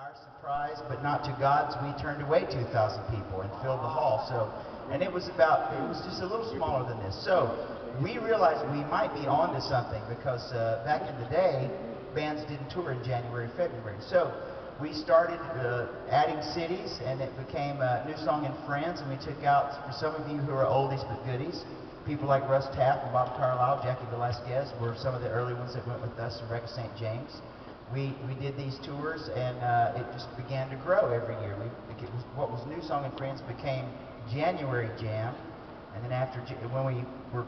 our surprise, but not to God's, we turned away 2,000 people and filled the hall. So, and it was just a little smaller than this. So, we realized we might be on to something because back in the day, bands didn't tour in January, February. So, we started adding cities, and it became New Song and Friends, and we took out, for some of you who are oldies but goodies, people like Russ Taff and Bob Carlisle, Jackie Velasquez were some of the early ones that went with us in Wreck St. James. We did these tours, and it just began to grow every year. What was New Song and Friends became January Jam, and then when we were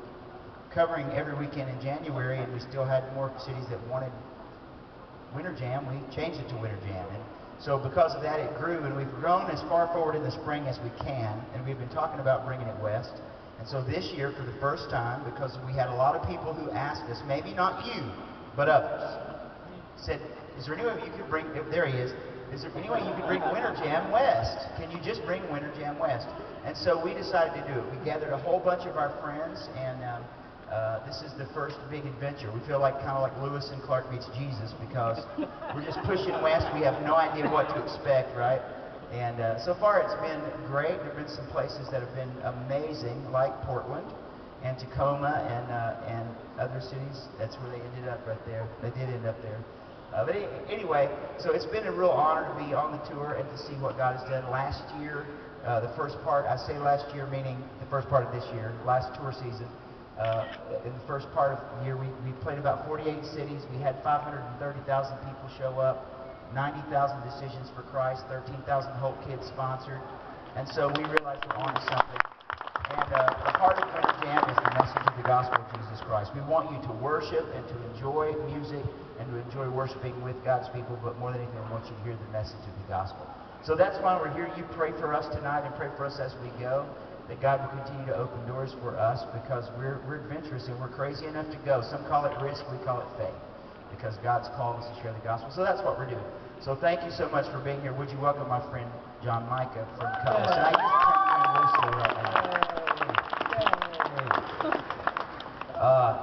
covering every weekend in January, and we still had more cities that wanted Winter Jam, we changed it to Winter Jam. And so because of that, it grew, and we've grown as far forward in the spring as we can, and we've been talking about bringing it west. And so this year, for the first time, because we had a lot of people who asked us, maybe not you, but others, said, is there any way you could bring, there he is there any way you could bring Winter Jam west? Can you just bring Winter Jam west? And so we decided to do it. We gathered a whole bunch of our friends, and this is the first big adventure. We feel like kind of like Lewis and Clark meets Jesus, because we're just pushing west. We have no idea what to expect, right? And so far it's been great. There have been some places that have been amazing, like Portland and Tacoma and other cities. That's where they ended up, right there. They did end up there. But anyway, so it's been a real honor to be on the tour and to see what God has done. Last year, the first part, I say last year meaning the first part of this year, last tour season, in the first part of the year, we played about 48 cities. We had 530,000 people show up, 90,000 decisions for Christ, 13,000 Hope Kids sponsored. And so we realized we're on to something. And the heart of Winter Jam is the message of the gospel of Jesus Christ. We want you to worship and to enjoy music and to enjoy worshiping with God's people, but more than anything, we want you to hear the message of the gospel. So that's why we're here. You pray for us tonight and pray for us as we go, that God will continue to open doors for us, because we're adventurous and we're crazy enough to go. Some call it risk, we call it faith, because God's called us to share the gospel. So that's what we're doing. So thank you so much for being here. Would you welcome my friend John Micah from Cutlass? And I use the term loosely right now.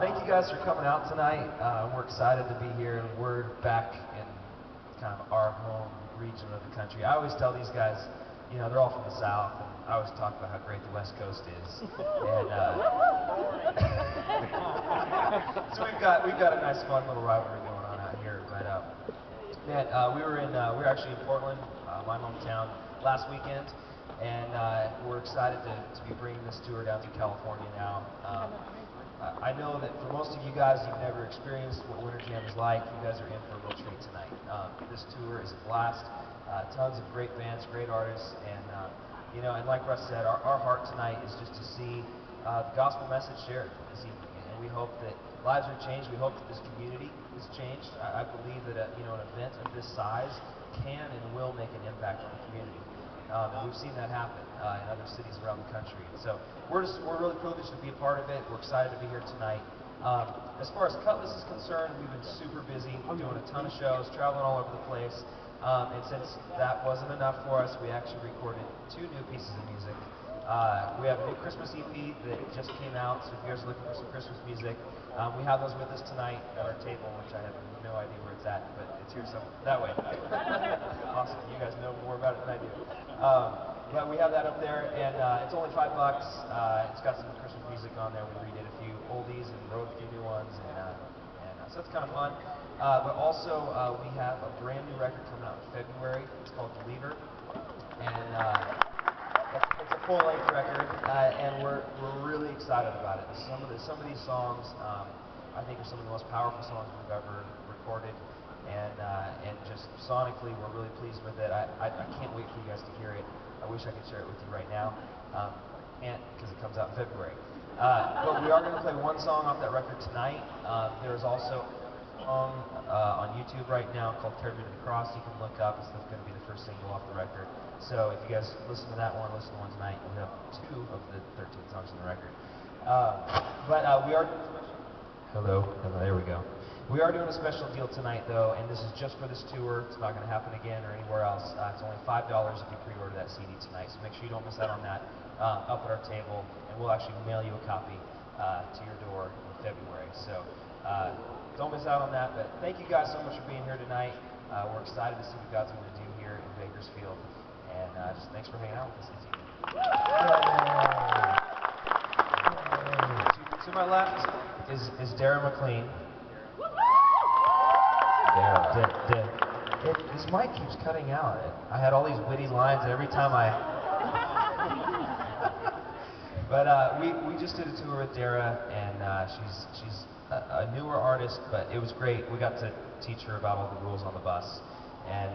Thank you guys for coming out tonight. We're excited to be here. We're back in kind of our home region of the country. I always tell these guys, you know, they're all from the South, and I always talk about how great the West Coast is. And so we've got a nice, fun little rivalry going on out here. But man, we were actually in Portland, my hometown, last weekend, and we're excited to be bringing this tour down to California now. I know that for most of you guys, you've never experienced what Winter Jam is like. You guys are in for a real treat tonight. This tour is a blast. Tons of great bands, great artists, and you know, and like Russ said, our heart tonight is just to see the gospel message shared this evening, and we hope that lives are changed. We hope that this community is changed. I believe that you know, an event of this size can and will make an impact on the community. And we've seen that happen in other cities around the country. And so we're really privileged to be a part of it. We're excited to be here tonight. As far as Cutlass is concerned, we've been super busy doing a ton of shows, traveling all over the place. And since that wasn't enough for us, we actually recorded 2 new pieces of music. We have a new Christmas EP that just came out, so if you guys are looking for some Christmas music, we have those with us tonight at our table, which I have no idea where it's at, but it's here somewhere. That way. Awesome. You guys know more about it than I do. But we have that up there, and it's only $5. It's got some Christmas music on there. We redid a few oldies and wrote a few new ones, and so it's kind of fun. But also, we have a brand new record coming out in February. It's called Believer, and it's a full-length record, and we're really excited about it. Some of these songs, I think, are some of the most powerful songs we've ever recorded, and just sonically, we're really pleased with it. I can't wait for you guys to hear it. I wish I could share it with you right now, because it comes out in February. But we are going to play one song off that record tonight. There's also a song on YouTube right now called Carry Me to the Cross. You can look up. It's going to be the first single off the record. So if you guys listen to that one, listen to one tonight, you'll have 2 of the 13 songs on the record. But we are... Hello, there we go. We are doing a special deal tonight, though, and this is just for this tour. It's not going to happen again or anywhere else. It's only $5 if you pre-order that CD tonight, so make sure you don't miss out on that up at our table, and we'll actually mail you a copy to your door in February. So don't miss out on that, but thank you guys so much for being here tonight. We're excited to see what God's going to do here in Bakersfield. And just thanks for hanging out with us this evening. To my left is Dara McLean. This mic keeps cutting out. I had all these witty lines, and every time I... But we just did a tour with Dara, and she's a newer artist, but it was great. We got to teach her about all the rules on the bus, and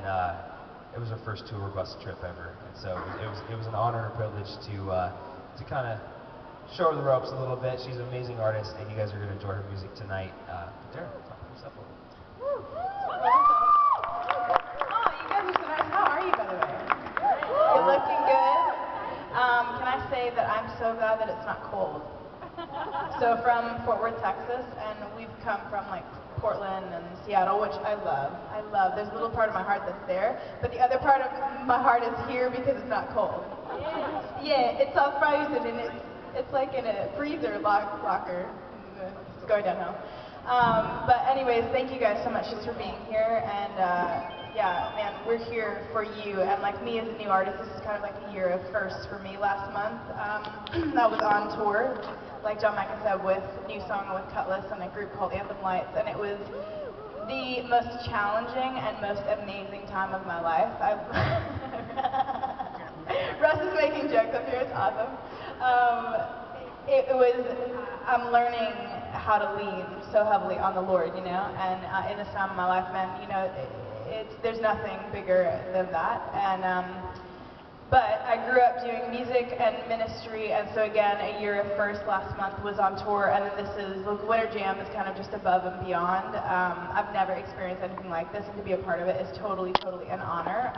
it was her first tour bus trip ever. And so it was an honor and a privilege to kind of show her the ropes a little bit. She's an amazing artist, and you guys are going to enjoy her music tonight. Dara, talk to yourself a little bit. You're looking good. Can I say that I'm so glad that it's not cold? So from Fort Worth, Texas, and we've come from like Portland and Seattle, which I love. I love. There's a little part of my heart that's there, but the other part of my heart is here because it's not cold. Yeah, it's all frozen and it's like in a freezer locker. It's going downhill. But anyways, thank you guys so much just for being here, and yeah, man, we're here for you. And like me as a new artist, this is kind of like a year of firsts for me. Last month, I was on tour, like John Michael said, with New Song with Cutlass and a group called Anthem Lights, and it was the most challenging and most amazing time of my life. Russ is making jokes up here, it's awesome. I'm learning how to lean so heavily on the Lord, you know, and in this time of my life, man, you know, there's nothing bigger than that. And but I grew up doing music and ministry, and so again, a year of first last month was on tour, and then this is the Winter Jam is kind of just above and beyond. I've never experienced anything like this, and to be a part of it is totally an honor.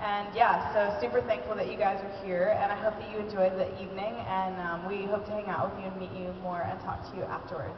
And yeah, so super thankful that you guys are here, and I hope that you enjoyed the evening, and we hope to hang out with you and meet you more and talk to you afterwards.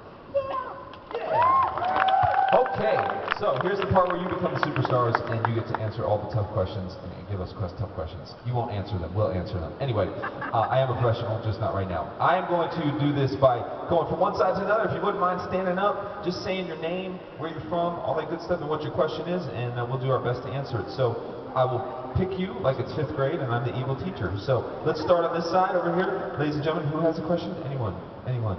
Okay, so here's the part where you become the superstars and you get to answer all the tough questions and give us tough questions. You won't answer them, we'll answer them. Anyway, I am a professional, just not right now. I am going to do this by going from one side to another. If you wouldn't mind standing up, just saying your name, where you're from, all that good stuff, and what your question is, and we'll do our best to answer it. So I will pick you like it's 5th grade and I'm the evil teacher. So let's start on this side over here. Ladies and gentlemen, who has a question? Anyone? Anyone?